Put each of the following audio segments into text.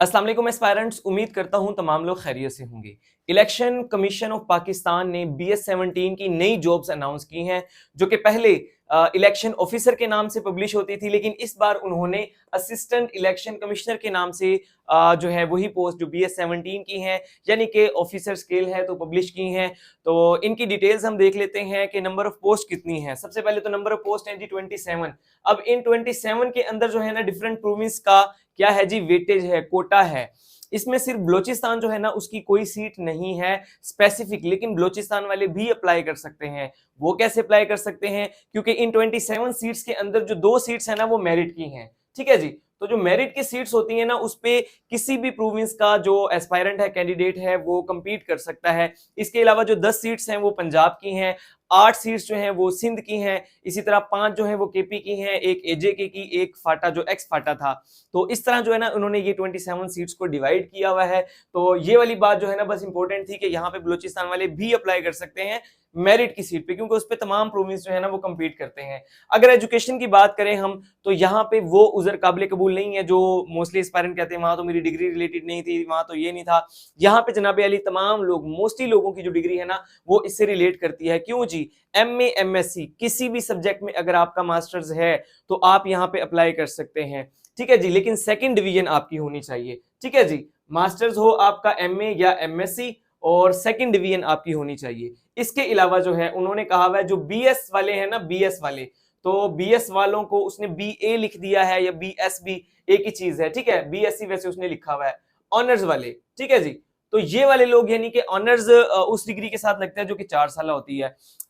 अस्सलाम वालेकुम एस्पायरेंट्स, उम्मीद करता हूं तमाम लोग खैरियत से होंगे। इलेक्शन कमीशन ऑफ पाकिस्तान ने BS-17 की नई जॉब्स अनाउंस की हैं, जो कि पहले इलेक्शन ऑफिसर के नाम से पब्लिश होती थी, लेकिन इस बार उन्होंने असिस्टेंट इलेक्शन कमिश्नर के नाम से जो है वही पोस्ट जो BS-17 की हैं, यानी कि ऑफिसर स्केल है, तो पब्लिश की हैं। तो इनकी डिटेल्स हम देख लेते हैं कि नंबर ऑफ पोस्ट कितनी है। सबसे पहले तो नंबर ऑफ पोस्ट है जी 27। अब इन 27 के अंदर जो है ना डिफरेंट प्रोविंस का क्या है जी, वेटेज है, कोटा है। इसमें सिर्फ बलोचिस्तान जो है ना उसकी कोई सीट नहीं है स्पेसिफिक, लेकिन बलोचिस्तान वाले भी अप्लाई कर सकते हैं। वो कैसे अप्लाई कर सकते हैं? क्योंकि इन 27 सीट्स के अंदर जो 2 सीट्स है ना वो मेरिट की हैं। ठीक है जी। तो जो मेरिट की सीट्स होती है ना उस पे किसी भी प्रोविंस का जो एस्पायरेंट है, कैंडिडेट है, वो compete कर सकता है। इसके अलावा जो 10 सीट्स हैं वो पंजाब की हैं, 8 सीट्स जो हैं वो सिंध की हैं, इसी तरह 5 जो है वो केपी की हैं, एक एजेके की, एक फाटा जो एक्स फाटा था। तो इस तरह जो है ना उन्होंने ये 27 सीट्स को डिवाइड किया हुआ है। तो ये वाली बात जो है ना बस इंपॉर्टेंट थी कि यहाँ पे बलूचिस्तान वाले भी अप्लाई कर सकते हैं मेरिट की सीट पे, क्योंकि उस पे तमाम प्रोविंस जो है ना वो compete करते हैं। अगर एजुकेशन की बात करें हम, तो यहाँ पे वो उज़र काबिल कबूल नहीं है जो मोस्टली एस्पायरेंट कहते हैं वहां तो मेरी डिग्री रिलेटेड नहीं थी, वहां तो ये नहीं था। यहाँ पे जनाब अली तमाम लोग, मोस्टली लोगों की जो डिग्री है ना वो इससे रिलेट करती है। क्यों जी? MA MSc किसी भी सब्जेक्ट में अगर आपका मास्टर्स है तो आप यहाँ पे अप्लाई कर सकते हैं। ठीक है जी, लेकिन सेकंड डिवीजन आपकी होनी चाहिए। ठीक है जी, मास्टर्स हो आपका MA या MSc और सेकंड डिवीजन आपकी होनी चाहिए। इसके अलावा जो है उन्होंने कहा हुआ है जो BS वाले हैं ना, BS वाले, तो BS वालों को उसने BA लिख दिया है या BS भी एक ही चीज है। ठीक है, BSc वैसे उसने लिखा हुआ है। ऑनर्स वाले, ठीक है जी। तो ये वाले लोग यानी कि ऑनर्स उस डिग्री के साथ लगता है जो कि 4 साल होती है,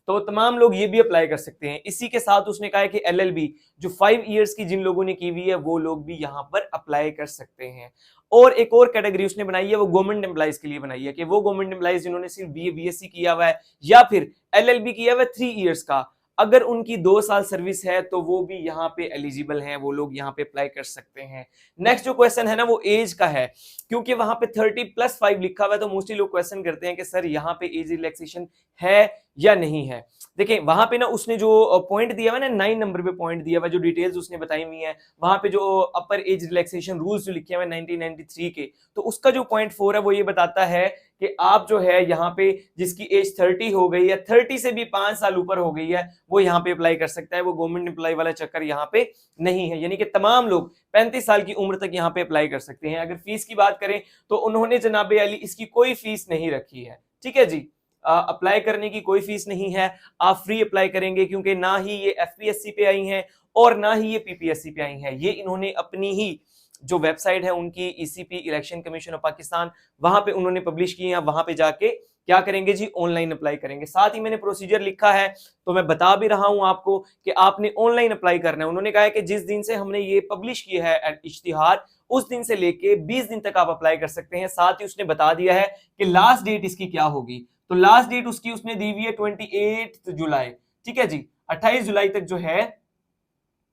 तो तमाम लोग ये भी अप्लाई कर सकते हैं। इसी के साथ उसने कहा है कि LLB जो 5 इयर्स की जिन लोगों ने की हुई है वो लोग भी यहाँ पर अप्लाई कर सकते हैं। और एक और कैटेगरी उसने बनाई है, वो गवर्नमेंट एम्प्लॉइज के लिए बनाई है कि वो गवर्नमेंट एम्प्लॉइज जिन्होंने सिर्फ BA BSc किया हुआ है या फिर LLB किया हुआ है 3 इयर्स का, अगर उनकी 2 साल सर्विस है तो वो भी यहाँ पे एलिजिबल हैं, वो लोग यहाँ पे अप्लाई कर सकते हैं। नेक्स्ट जो क्वेश्चन है ना वो एज का है, क्योंकि वहां पे 30+5 लिखा हुआ है, तो मोस्टली लोग क्वेश्चन करते हैं कि सर यहाँ पे एज रिलैक्सेशन है या नहीं है। देखिए वहां पे ना उसने जो पॉइंट दिया हुआ है ना, 9 नंबर पे पॉइंट दिया हुआ है, जो डिटेल्स उसने बताई हुई है वहां पे जो अपर एज रिलैक्सेशन रूल्स जो लिखे हुए हैं 1993 के, तो उसका जो पॉइंट 4 है वो ये बताता है कि आप जो है यहाँ पे जिसकी एज 30 हो गई है, 30 से भी 5 साल ऊपर हो गई है, वो यहाँ पे अप्लाई कर सकता है। वो गवर्नमेंट एम्प्लॉय वाला चक्कर यहाँ पे नहीं है, यानी कि तमाम लोग 35 साल की उम्र तक यहाँ पे अप्लाई कर सकते हैं। अगर फीस की बात करें तो उन्होंने जनाबे अली इसकी कोई फीस नहीं रखी है। ठीक है जी, अप्लाई करने की कोई फीस नहीं है, आप फ्री अप्लाई करेंगे, क्योंकि ना ही ये FPSC पे आई हैं और ना ही ये PPSC पे आई हैं। ये इन्होंने अपनी ही जो वेबसाइट है उनकी ECP election commission of Pakistan, वहां पे उन्होंने पब्लिश की है, वहां पे जाके क्या करेंगे जी, ऑनलाइन अप्लाई करेंगे। साथ ही मैंने प्रोसीजर लिखा है, तो मैं बता भी रहा हूं आपको कि आपने ऑनलाइन अप्लाई करना है। उन्होंने कहा है कि जिस दिन से हमने ये पब्लिश किया है इश्तिहार, उस दिन से लेके 20 दिन तक आप अप्लाई कर सकते हैं। साथ ही उसने बता दिया है कि लास्ट डेट इसकी क्या होगी, तो लास्ट डेट उसकी उसने दी हुई है 28 जुलाई। ठीक है जी, 28 जुलाई तक जो है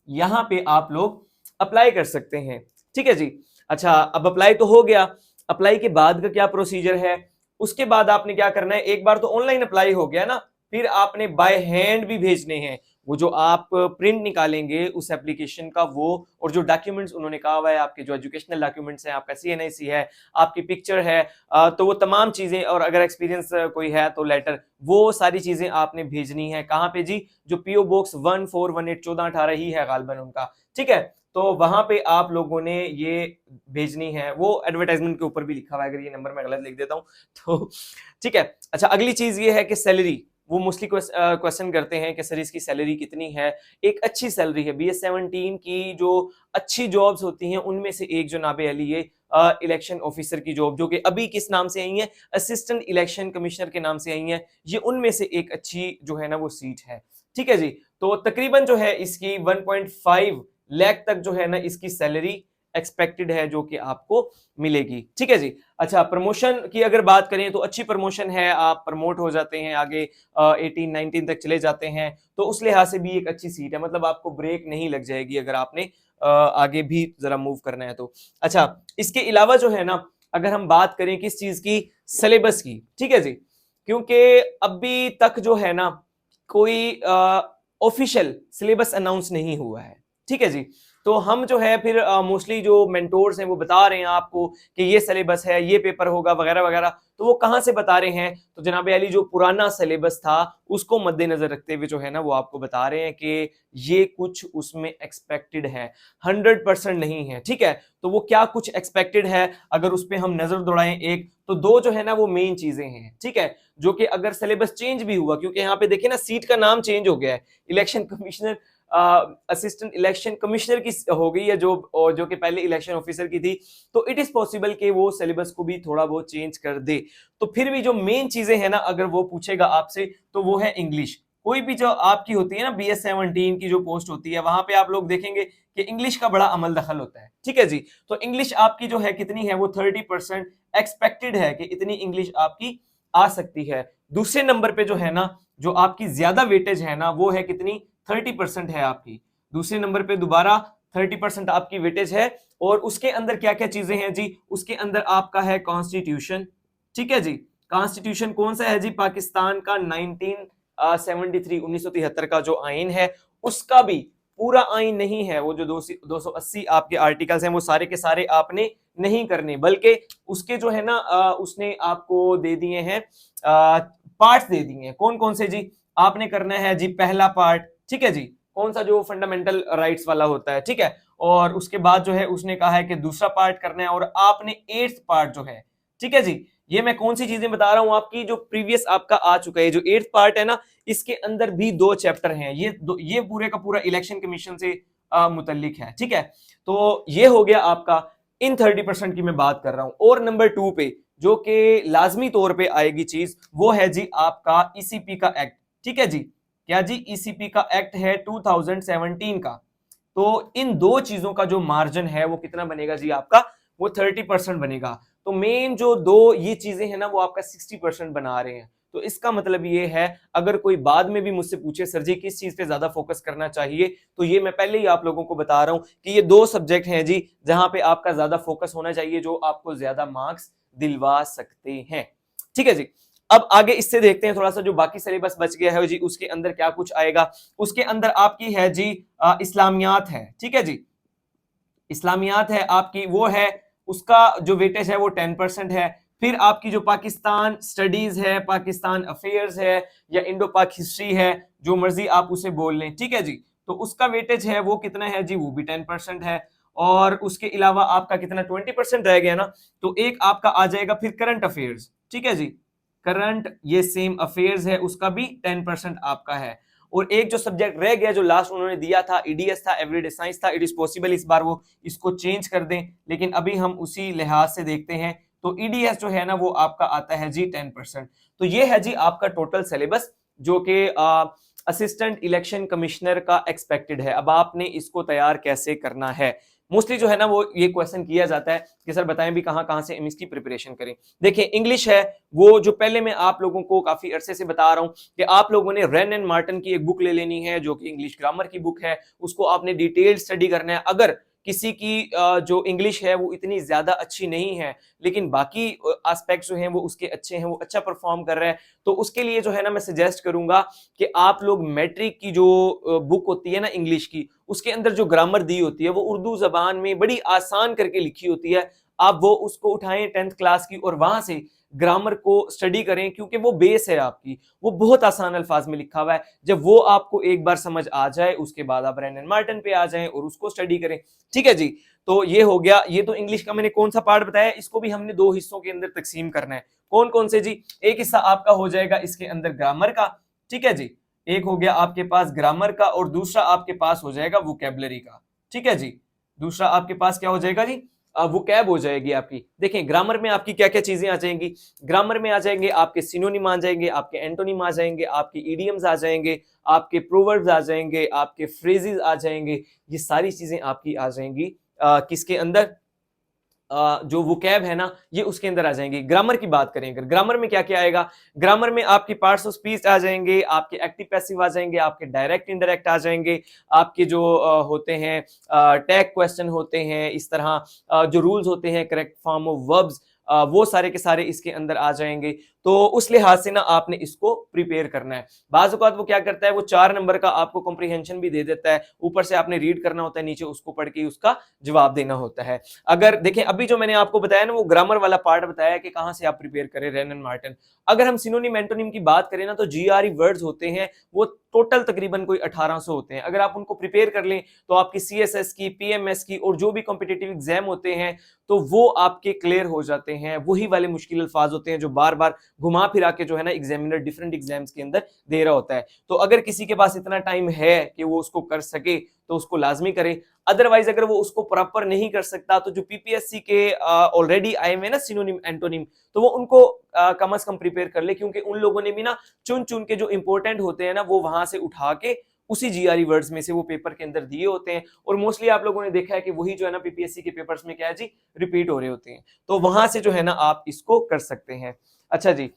यहां पे आप लोग अप्लाई कर सकते हैं। ठीक है जी। अच्छा, अब अप्लाई तो हो गया, अप्लाई के बाद का क्या प्रोसीजर है? उसके बाद आपने क्या करना है, एक बार तो ऑनलाइन अप्लाई हो गया ना, फिर आपने बाय हैंड भी भेजने हैं। वो जो आप प्रिंट निकालेंगे उस एप्लीकेशन का, वो और जो डॉक्यूमेंट्स उन्होंने कहा हुआ है, आपके जो एजुकेशनल डॉक्यूमेंट्स हैं, आपका CNIC है, आपकी पिक्चर है, तो वो तमाम चीजें, और अगर एक्सपीरियंस कोई है तो लेटर, वो सारी चीजें आपने भेजनी है। कहाँ पे जी? जो PO Box 1418 1418 ही है गालबन उनका। ठीक है, तो वहां पे आप लोगों ने ये भेजनी है। वो एडवर्टाइजमेंट के ऊपर भी लिखा हुआ है, अगर ये नंबर मैं गलत लिख देता हूं तो ठीक है। अच्छा, अगली चीज ये है कि सैलरी, वो मोस्टली क्वेश्चन करते हैं कि सर इसकी सैलरी कितनी है। एक अच्छी सैलरी है, BS-17 की जो अच्छी जॉब्स होती हैं उनमें से एक जो नाबे अली ये इलेक्शन ऑफिसर की जॉब, जो कि अभी किस नाम से आई है, असिस्टेंट इलेक्शन कमिश्नर के नाम से आई है, ये उनमें से एक अच्छी जो है ना वो सीट है। ठीक है जी। तो तकरीबन जो है इसकी 1.5 लाख तक जो है ना इसकी सैलरी एक्सपेक्टेड है जो कि आपको मिलेगी। ठीक है जी। अच्छा, प्रमोशन की अगर बात करें तो अच्छी प्रमोशन है, आप प्रमोट हो जाते हैं आगे, 18-19 तक चले जाते हैं, तो उस लिहाज से भी एक अच्छी सीट है। मतलब आपको ब्रेक नहीं लग जाएगी अगर आपने आगे भी जरा मूव करना है तो। अच्छा, इसके अलावा जो है ना अगर हम बात करें किस चीज की, सिलेबस की, ठीक है जी, क्योंकि अभी तक जो है ना कोई ऑफिशियल सिलेबस अनाउंस नहीं हुआ है। ठीक है जी, तो हम जो है फिर मोस्टली जो मेंटोर्स हैं वो बता रहे हैं आपको कि ये सिलेबस है, ये पेपर होगा वगैरह वगैरह, तो वो कहाँ से बता रहे हैं? तो जनाब अली जो पुराना सिलेबस था उसको मद्देनजर रखते हुए जो है ना वो आपको बता रहे हैं कि ये कुछ उसमें एक्सपेक्टेड है, 100% नहीं है, ठीक है। तो वो क्या कुछ एक्सपेक्टेड है, अगर उस पर हम नजर दौड़ाएं एक, तो दो जो है ना वो मेन चीजें हैं, ठीक है, जो कि अगर सिलेबस चेंज भी हुआ, क्योंकि यहाँ पे देखिए ना सीट का नाम चेंज हो गया है, election commissioner assistant election commissioner की हो गई है जो कि पहले इलेक्शन ऑफिसर की थी, तो इट इज पॉसिबल कि वो सिलेबस को भी थोड़ा बहुत चेंज कर दे। तो फिर भी जो मेन चीजें हैं ना अगर वो पूछेगा आपसे तो वो है इंग्लिश। कोई भी जो आपकी होती है ना BS17 की जो पोस्ट होती है वहां पे आप लोग देखेंगे कि इंग्लिश का बड़ा अमल दखल होता है, ठीक है जी। तो इंग्लिश आपकी जो है कितनी है, वो 30% एक्सपेक्टेड है कि इतनी इंग्लिश आपकी आ सकती है। दूसरे नंबर पे जो है ना जो आपकी ज्यादा वेटेज है ना वो है कितनी, 30% है आपकी। दूसरे नंबर पे दोबारा 30% आपकी वेटेज है। और उसके अंदर क्या क्या चीजें हैं जी, उसके अंदर आपका है कॉन्स्टिट्यूशन, ठीक है जी। कॉन्स्टिट्यूशन कौन सा है जी, पाकिस्तान का 1973 का जो आइन है उसका भी पूरा आइन नहीं है, वो जो 280 आपके आर्टिकल्स हैं वो सारे के सारे आपने नहीं करने, बल्कि उसके जो है ना उसने आपको दे दिए हैं पार्ट्स दे दिए हैं। कौन कौन से जी, आपने करना है जी पहला पार्ट, ठीक है जी, कौन सा, जो फंडामेंटल राइट्स वाला होता है, ठीक है। और उसके बाद जो है उसने कहा है कि दूसरा पार्ट करना है, और आपने 8th पार्ट जो है, ठीक है जी। ये मैं कौन सी चीजें बता रहा हूं आपकी, जो प्रीवियस आपका आ चुका है, जो 8th पार्ट है ना इसके अंदर भी 2 चैप्टर हैं, ये पूरे का पूरा इलेक्शन कमीशन से मुतल्लिक है, ठीक है। तो ये हो गया आपका, इन 30% की मैं बात कर रहा हूं। और नंबर 2 पे जो कि लाजमी तौर पे आएगी चीज, वो है जी आपका ईसीपी का एक्ट, ठीक है जी। क्या जी, ईसीपी का एक्ट है 2017 का। तो इन दो चीजों का जो मार्जिन है वो कितना बनेगा जी आपका, वो 30% बनेगा। तो मेन जो दो ये चीजें हैं ना वो आपका 60% बना रहे हैं। तो इसका मतलब ये है, अगर कोई बाद में भी मुझसे पूछे सर जी किस चीज पे ज्यादा फोकस करना चाहिए, तो ये मैं पहले ही आप लोगों को बता रहा हूं कि ये 2 सब्जेक्ट हैं जी जहां पे आपका ज्यादा फोकस होना चाहिए, जो आपको ज्यादा मार्क्स दिलवा सकते हैं, ठीक है जी। अब आगे इससे देखते हैं थोड़ा सा, जो बाकी सिलेबस बच गया है जी उसके अंदर क्या कुछ आएगा। उसके अंदर आपकी है जी इस्लामियात है, ठीक है जी। इस्लामियात है आपकी, वो है उसका जो वेटेज है वो 10% है। फिर आपकी जो पाकिस्तान स्टडीज है, पाकिस्तान अफेयर्स है, या इंडो पाक हिस्ट्री है, जो मर्जी आप उसे बोल लें, ठीक है जी। तो उसका वेटेज है वो कितना है जी, वो भी 10% है। और उसके अलावा आपका कितना 20% रह गया ना, तो एक आपका आ जाएगा फिर करंट अफेयर्स, ठीक है जी। करंट ये सेम अफेयर्स है, उसका भी 10% आपका है। और एक जो सब्जेक्ट रह गया जो लास्ट उन्होंने दिया था, ईडीएस था, एवरीडे साइंस था, इट इज पॉसिबल इस बार वो इसको चेंज कर दें, लेकिन अभी हम उसी लिहाज से देखते हैं। तो ईडीएस जो है ना वो आपका आता है जी 10%। तो ये है जी आपका टोटल सिलेबस जो कि असिस्टेंट इलेक्शन कमिश्नर का एक्सपेक्टेड है। अब आपने इसको तैयार कैसे करना है, मोस्टली जो है ना वो ये क्वेश्चन किया जाता है कि सर बताएं भी कहां कहां से हम इसकी प्रिपरेशन करें। देखिए इंग्लिश है वो जो पहले मैं आप लोगों को काफी अरसे से बता रहा हूं कि आप लोगों ने रेन एंड मार्टिन की एक बुक ले लेनी है जो कि इंग्लिश ग्रामर की बुक है, उसको आपने डिटेल स्टडी करना है। अगर किसी की जो इंग्लिश है वो इतनी ज्यादा अच्छी नहीं है, लेकिन बाकी एस्पेक्ट्स जो हैं वो उसके अच्छे हैं, वो अच्छा परफॉर्म कर रहा है, तो उसके लिए जो है ना मैं सजेस्ट करूंगा कि आप लोग मैट्रिक की जो बुक होती है ना इंग्लिश की, उसके अंदर जो ग्रामर दी होती है वो उर्दू जबान में बड़ी आसान करके लिखी होती है, आप वो उसको उठाएं 10th क्लास की और वहां से ग्रामर को स्टडी करें, क्योंकि वो बेस है आपकी, वो बहुत आसान अल्फाज में लिखा हुआ है। जब वो आपको एक बार समझ आ जाए उसके बाद आप रेन एंड मार्टिन पे आ जाएं और उसको स्टडी करें, ठीक है जी। तो ये हो गया, ये तो इंग्लिश का मैंने कौन सा पार्ट बताया, इसको भी हमने 2 हिस्सों के अंदर तकसीम करना है। कौन कौन से जी, एक हिस्सा आपका हो जाएगा इसके अंदर ग्रामर का, ठीक है जी, एक हो गया आपके पास ग्रामर का, और दूसरा आपके पास हो जाएगा वोकैबुलरी का, ठीक है जी। दूसरा आपके पास क्या हो जाएगा जी, वोकैब हो जाएगी आपकी। देखें ग्रामर में आपकी क्या क्या चीजें आ जाएंगी, ग्रामर में आ जाएंगे आपके सिनोनिम आ जाएंगे, आपके एंटोनिम आ जाएंगे, आपके इडियम्स आ जाएंगे, आपके प्रोवर्ब्स आ जाएंगे, आपके फ्रेजेस आ जाएंगे, ये सारी चीजें आपकी आ जाएंगी किसके अंदर, जो वोकैब है ना ये उसके अंदर आ जाएंगी। ग्रामर की बात करें अगर, ग्रामर में क्या क्या आएगा, ग्रामर में आपकी पार्ट्स ऑफ स्पीच आ जाएंगे, आपके एक्टिव पैसिव आ जाएंगे, आपके डायरेक्ट इनडायरेक्ट आ जाएंगे, आपके जो होते हैं टैग क्वेश्चन होते हैं, इस तरह जो रूल्स होते हैं, करेक्ट फॉर्म ऑफ वर्ब्स, वो सारे के सारे इसके अंदर आ जाएंगे। तो उस लिहाज से ना आपने इसको प्रिपेयर करना है। बाज़ औक़ात वो क्या करता है, वो 4 नंबर का आपको कॉम्प्रिहेंशन भी दे देता है, ऊपर से आपने रीड करना होता है, नीचे उसको पढ़ के उसका जवाब देना होता है। अगर देखें अभी जो मैंने आपको बताया ना, वो ग्रामर वाला पार्ट बताया कि कहाँ से आप प्रिपेयर करें, रैन एंड मार्टिन। अगर हम सिनोनिम एंटोनिम की बात करें ना, तो जीआरई वर्ड्स होते हैं वो टोटल तकरीबन कोई 1800 होते हैं। अगर आप उनको प्रिपेयर कर लें तो आपकी सीएसएस की, पीएमएस की और जो भी कॉम्पिटिटिव एग्जाम होते हैं तो वो आपके क्लियर हो जाते हैं। वही वाले मुश्किल अल्फाज होते हैं जो बार बार घुमा फिरा के जो है ना एग्जामिनर डिफरेंट एग्जाम्स के अंदर दे रहा होता है। तो अगर किसी के पास इतना टाइम है कि वो उसको कर सके तो उसको लाजमी करे। अदरवाइज अगर वो उसको प्रॉपर नहीं कर सकता तो जो पीपीएससी के ऑलरेडी आए हुए ना सिनोनिम एंटोनिम, तो वो उनको कम से कम प्रिपेयर कर ले, क्योंकि उन लोगों ने भी ना चुन चुन के जो इंपॉर्टेंट होते हैं ना वो वहां से उठा के उसी जीआरई वर्ड्स में से वो पेपर के अंदर दिए होते हैं। और मोस्टली आप लोगों ने देखा है कि वही जो है ना पीपीएससी के पेपर्स में क्या है जी, रिपीट हो रहे होते हैं। तो वहां से जो है ना आप इसको कर सकते हैं। अच्छा जी,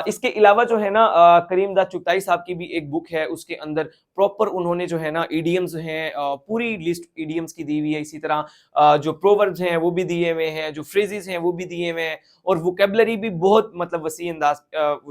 इसके अलावा जो है ना करीम दाद चुगताई साहब की भी एक बुक है, उसके अंदर प्रॉपर उन्होंने जो है ना इडियम्स हैं, पूरी लिस्ट इडियम्स की दी हुई है। इसी तरह जो प्रोवर्ब्स हैं वो भी दिए हुए हैं, जो फ्रेजेस हैं वो भी दिए हुए हैं, और वोकेबलरी भी बहुत मतलब वसी अंदाज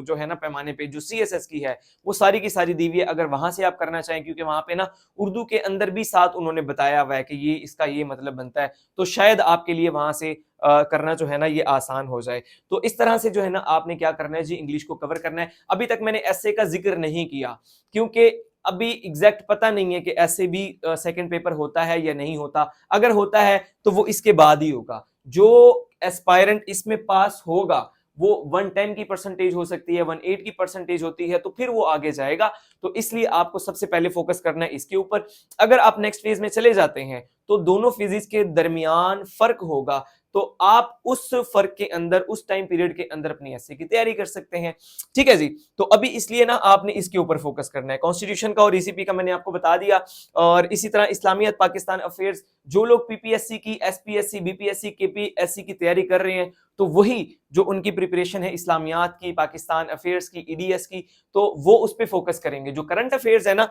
जो है ना पैमाने पे जो सीएसएस की है वो सारी की सारी दी हुई है। अगर वहां से आप करना चाहें, क्योंकि वहां पे ना उर्दू के अंदर भी साथ उन्होंने बताया हुआ है कि ये इसका ये मतलब बनता है, तो शायद आपके लिए वहां से करना जो है ना ये आसान हो जाए। तो इस तरह से जो है ना आपने क्या करना है जी, इंग्लिश को कवर करना है। अभी तक मैंने एसे का जिक्र नहीं किया क्योंकि अभी एग्जैक्ट पता नहीं है कि ऐसे भी सेकंड पेपर होता है या नहीं होता। अगर होता है तो वो इसके बाद ही होगा। जो एस्पायरेंट इसमें पास होगा वो 110 की परसेंटेज हो सकती है, 108 की परसेंटेज होती है, तो फिर वो आगे जाएगा। तो इसलिए आपको सबसे पहले फोकस करना है इसके ऊपर। अगर आप नेक्स्ट फेज में चले जाते हैं तो दोनों फेजेस के दरमियान फर्क होगा, तो आप उस फर्क के अंदर, उस टाइम पीरियड के अंदर अपनी एसए की तैयारी कर सकते हैं। ठीक है जी, तो अभी इसलिए ना आपने इसके ऊपर फोकस करना है। कॉन्स्टिट्यूशन का और ईसीपी का मैंने आपको बता दिया, और इसी तरह इस्लामियत, पाकिस्तान अफेयर्स, जो लोग पीपीएससी की, एसपीएससी, बीपीएससी, केपीएससी की तैयारी कर रहे हैं, तो वही जो उनकी प्रिपरेशन है इस्लामियात की, पाकिस्तान अफेयर्स की, ईडीएस की, तो वो उस पर फोकस करेंगे। जो करंट अफेयर्स है ना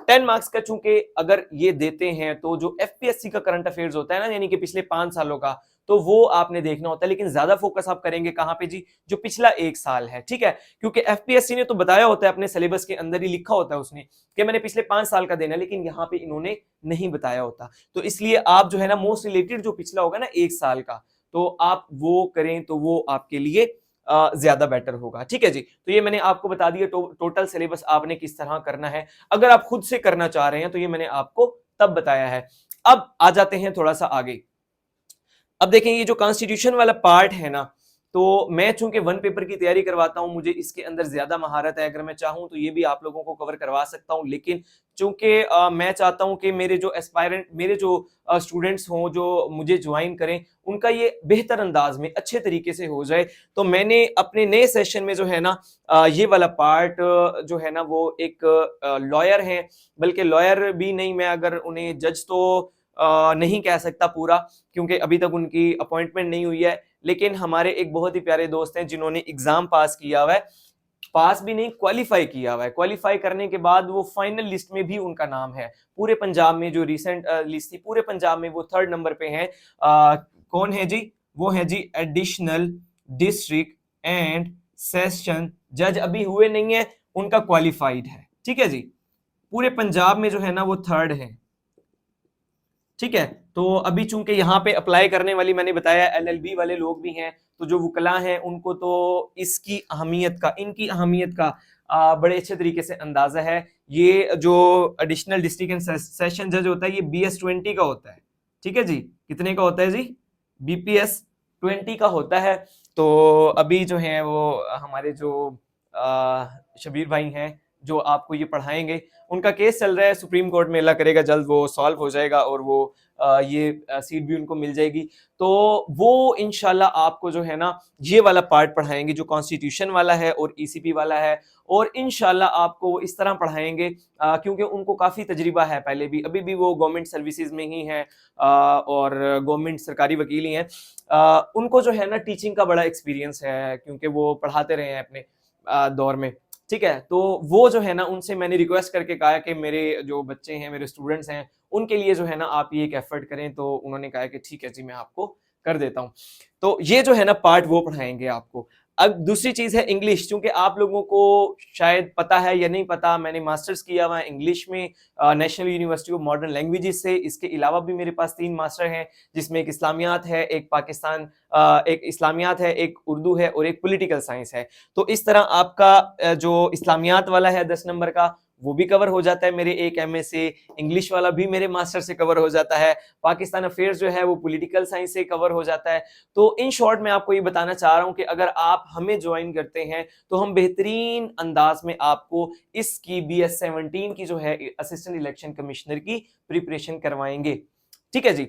10 मार्क्स का, चूंकि अगर ये देते हैं तो जो एफपीएससी का करंट अफेयर्स होता है ना, यानी कि पिछले 5 सालों का, तो वो आपने देखना होता है। लेकिन ज्यादा फोकस आप करेंगे कहां पे जी, जो पिछला 1 साल है। ठीक है, क्योंकि एफपीएससी ने तो बताया होता है अपने सिलेबस के अंदर ही लिखा होता है उसने कि मैंने पिछले 5 साल का देना है, लेकिन यहाँ पे इन्होंने नहीं बताया होता। तो इसलिए आप जो है ना मोस्ट रिलेटेड जो पिछला होगा ना 1 साल का, तो आप वो करें तो वो आपके लिए ज्यादा बेटर होगा। ठीक है जी, तो ये मैंने आपको बता दिया टोटल सिलेबस आपने किस तरह करना है। अगर आप खुद से करना चाह रहे हैं तो ये मैंने आपको तब बताया है। अब आ जाते हैं थोड़ा सा आगे। अब देखें ये जो कॉन्स्टिट्यूशन वाला पार्ट है ना, तो मैं चूंकि 1 पेपर की तैयारी करवाता हूं, मुझे इसके अंदर ज्यादा महारत है। अगर मैं चाहूं तो ये भी आप लोगों को कवर करवा सकता हूं, लेकिन चूंकि मैं चाहता हूं कि मेरे जो एस्पायरेंट, मेरे जो स्टूडेंट्स हों जो मुझे ज्वाइन करें, उनका ये बेहतर अंदाज में अच्छे तरीके से हो जाए, तो मैंने अपने नए सेशन में जो है ना ये वाला पार्ट जो है ना वो एक लॉयर हैं, बल्कि लॉयर भी नहीं, मैं अगर उन्हें जज तो नहीं कह सकता पूरा, क्योंकि अभी तक उनकी अपॉइंटमेंट नहीं हुई है, लेकिन हमारे एक बहुत ही प्यारे दोस्त हैं जिन्होंने एग्जाम पास किया हुआ है, पास भी नहीं क्वालिफाई किया हुआ है। क्वालिफाई करने के बाद वो फाइनल लिस्ट में भी उनका नाम है। पूरे पंजाब में जो रिसेंट लिस्ट थी, पूरे पंजाब में वो 3rd नंबर पे हैं। कौन है जी, वो है जी एडिशनल डिस्ट्रिक्ट एंड सेशन जज, अभी हुए नहीं है, उनका क्वालिफाइड है। ठीक है जी, पूरे पंजाब में जो है ना वो 3rd है। ठीक है, तो अभी चूंकि यहाँ पे अप्लाई करने वाली मैंने बताया एलएलबी वाले लोग भी हैं, तो जो वकला हैं उनको तो इसकी अहमियत का, इनकी अहमियत का बड़े अच्छे तरीके से अंदाजा है। ये जो एडिशनल डिस्ट्रिक्ट एंड सेशन जज होता है ये BS20 का होता है। ठीक है जी, कितने का होता है जी, BPS20 का होता है। तो अभी जो है वो हमारे जो शबीर भाई हैं जो आपको ये पढ़ाएंगे, उनका केस चल रहा है सुप्रीम कोर्ट में, अल्लाह करेगा जल्द वो सॉल्व हो जाएगा और वो ये सीट भी उनको मिल जाएगी। तो वो इंशाल्लाह आपको जो है ना ये वाला पार्ट पढ़ाएंगे जो कॉन्स्टिट्यूशन वाला है और ईसीपी वाला है, और इंशाल्लाह आपको वो इस तरह पढ़ाएंगे क्योंकि उनको काफ़ी तजर्बा है पहले भी, अभी भी वो गवर्नमेंट सर्विसेज में ही हैं और गवर्नमेंट सरकारी वकील ही हैं। उनको जो है ना टीचिंग का बड़ा एक्सपीरियंस है क्योंकि वो पढ़ाते रहे हैं अपने दौर में। ठीक है, तो वो जो है ना उनसे मैंने रिक्वेस्ट करके कहा कि मेरे जो बच्चे हैं, मेरे स्टूडेंट्स हैं, उनके लिए जो है ना आप ये एक एफर्ट करें, तो उन्होंने कहा कि ठीक है जी मैं आपको कर देता हूँ। तो ये जो है ना पार्ट वो पढ़ाएंगे आपको। अब दूसरी चीज है इंग्लिश, क्योंकि आप लोगों को शायद पता है या नहीं पता, मैंने मास्टर्स किया हुआ है इंग्लिश में national university of modern languages से। इसके अलावा भी मेरे पास 3 मास्टर हैं, जिसमें एक इस्लामियात है, एक पाकिस्तान एक इस्लामियात है, एक उर्दू है और एक पॉलिटिकल साइंस है। तो इस तरह आपका जो इस्लामियात वाला है 10 नंबर का, वो भी कवर हो जाता है मेरे एक एमए से। इंग्लिश वाला भी मेरे मास्टर से कवर हो जाता है। पाकिस्तान अफेयर्स जो है वो पॉलिटिकल साइंस से कवर हो जाता है। तो इन शॉर्ट मैं आपको ये बताना चाह रहा हूं कि अगर आप हमें ज्वाइन करते हैं तो हम बेहतरीन अंदाज में आपको इसकी BS17 की जो है असिस्टेंट इलेक्शन कमिश्नर की प्रिपरेशन करवाएंगे। ठीक है जी।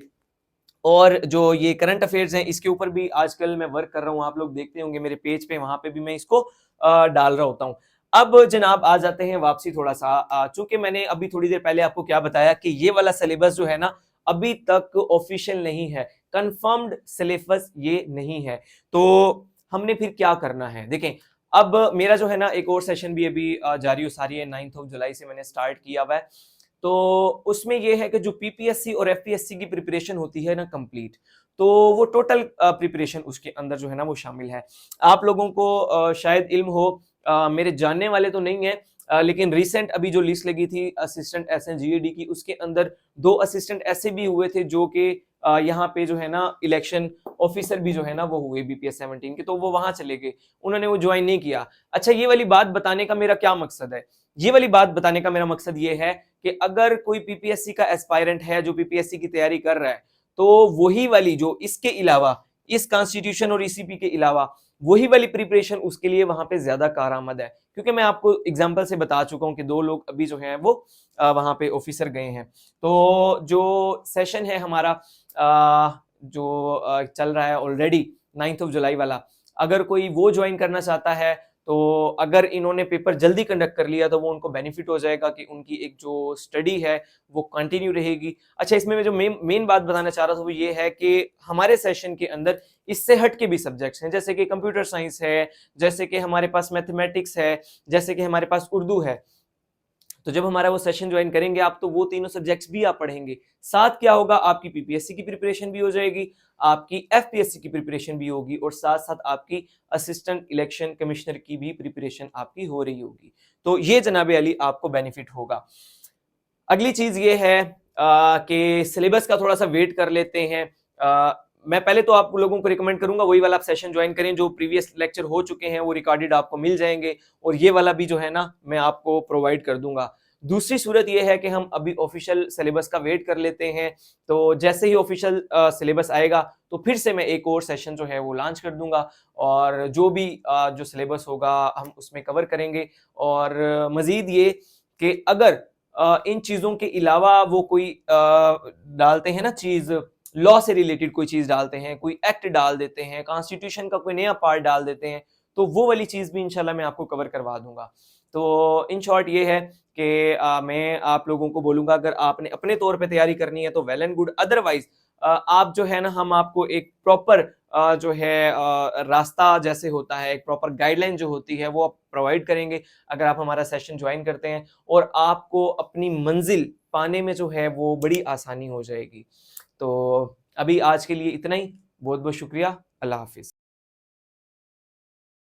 और जो ये करंट अफेयर्स हैं इसके ऊपर भी आजकल मैं वर्क कर रहा हूं, आप लोग देखते होंगे मेरे पेज पे, वहां पे भी मैं इसको डाल रहा होता हूं। अब जनाब आ जाते हैं वापसी थोड़ा सा, चूंकि मैंने अभी थोड़ी देर पहले आपको क्या बताया कि ये वाला सिलेबस जो है ना अभी तक ऑफिशियल नहीं है, कंफर्म्ड सिलेबस ये नहीं है। तो हमने फिर क्या करना है, देखें अब मेरा जो है ना एक और सेशन भी अभी जारी सारी है, 9 जुलाई से मैंने स्टार्ट किया हुआ है। तो उसमें यह है कि जो पीपीएससी और एफपीएससी की प्रिपरेशन होती है ना कंप्लीट, तो वो टोटल प्रिपरेशन उसके अंदर जो है ना वो शामिल है। आप लोगों को शायद इल्म हो, मेरे जानने वाले तो नहीं है, लेकिन रिसेंट अभी जो लिस्ट लगी थी असिस्टेंट एसएन जीएडी की, उसके अंदर 2 असिस्टेंट ऐसे भी हुए थे जो कि यहाँ पे जो है ना इलेक्शन ऑफिसर भी जो है ना वो हुए BPS17 के, तो वो वहां चले गए, उन्होंने वो ज्वाइन नहीं किया। अच्छा, ये वाली बात बताने का मेरा क्या मकसद है, ये वाली बात बताने का मेरा मकसद ये है कि अगर कोई पीपीएससी का एस्पायरेंट है जो पीपीएससी की तैयारी कर रहा है, तो वही वाली जो इसके अलावा, इस कॉन्स्टिट्यूशन और ईसीपी के अलावा वही वाली प्रिपरेशन उसके लिए वहां पे ज्यादा कारआमद है। क्योंकि मैं आपको एग्जांपल से बता चुका हूं कि 2 लोग अभी जो हैं वो वहां पे ऑफिसर गए हैं। तो जो सेशन है हमारा जो चल रहा है ऑलरेडी 9 जुलाई वाला, अगर कोई वो ज्वाइन करना चाहता है तो अगर इन्होंने पेपर जल्दी कंडक्ट कर लिया तो वो उनको बेनिफिट हो जाएगा कि उनकी एक जो स्टडी है वो कंटिन्यू रहेगी। अच्छा, इसमें मैं जो मेन बात बताना चाह रहा था वो ये है कि हमारे सेशन के अंदर इससे हट के भी सब्जेक्ट्स हैं, जैसे कि कंप्यूटर साइंस है, जैसे कि हमारे पास मैथमेटिक्स है, जैसे कि हमारे पास उर्दू है। तो जब हमारा वो सेशन ज्वाइन करेंगे आप, तो वो तीनों सब्जेक्ट्स भी आप पढ़ेंगे। साथ क्या होगा, आपकी पीपीएससी की प्रिपरेशन भी हो जाएगी, आपकी एफपीएससी की प्रिपरेशन भी होगी, और साथ साथ आपकी असिस्टेंट इलेक्शन कमिश्नर की भी प्रिपरेशन आपकी हो रही होगी। तो ये जनाबे अली आपको बेनिफिट होगा। अगली चीज ये है कि सिलेबस का थोड़ा सा वेट कर लेते हैं। मैं पहले तो आप लोगों को रिकमेंड करूंगा वही वाला आप सेशन ज्वाइन करें, जो प्रीवियस लेक्चर हो चुके हैं वो रिकॉर्डेड आपको मिल जाएंगे, और ये वाला भी जो है ना मैं आपको प्रोवाइड कर दूंगा। दूसरी सूरत ये है कि हम अभी ऑफिशियल सिलेबस का वेट कर लेते हैं, तो जैसे ही ऑफिशियल सिलेबस आएगा तो फिर से मैं एक और सेशन जो है वो लॉन्च कर दूंगा, और जो भी जो सिलेबस होगा हम उसमें कवर करेंगे। और मजीद ये कि अगर इन चीजों के अलावा वो कोई डालते हैं ना चीज, लॉ से रिलेटेड कोई चीज डालते हैं, कोई एक्ट डाल देते हैं, कॉन्स्टिट्यूशन का कोई नया पार्ट डाल देते हैं, तो वो वाली चीज भी इंशाल्लाह मैं आपको कवर करवा दूंगा। तो इन शॉर्ट ये है कि मैं आप लोगों को बोलूंगा अगर आपने अपने तौर पे तैयारी करनी है तो वेल एंड गुड, अदरवाइज आप जो है ना हम आपको एक प्रॉपर जो है रास्ता जैसे होता है, एक प्रॉपर गाइडलाइन जो होती है वो आप प्रोवाइड करेंगे अगर आप हमारा सेशन ज्वाइन करते हैं, और आपको अपनी मंजिल पाने में जो है वो बड़ी आसानी हो जाएगी। तो अभी आज के लिए इतना ही, बहुत बहुत शुक्रिया, अल्लाह हाफिज।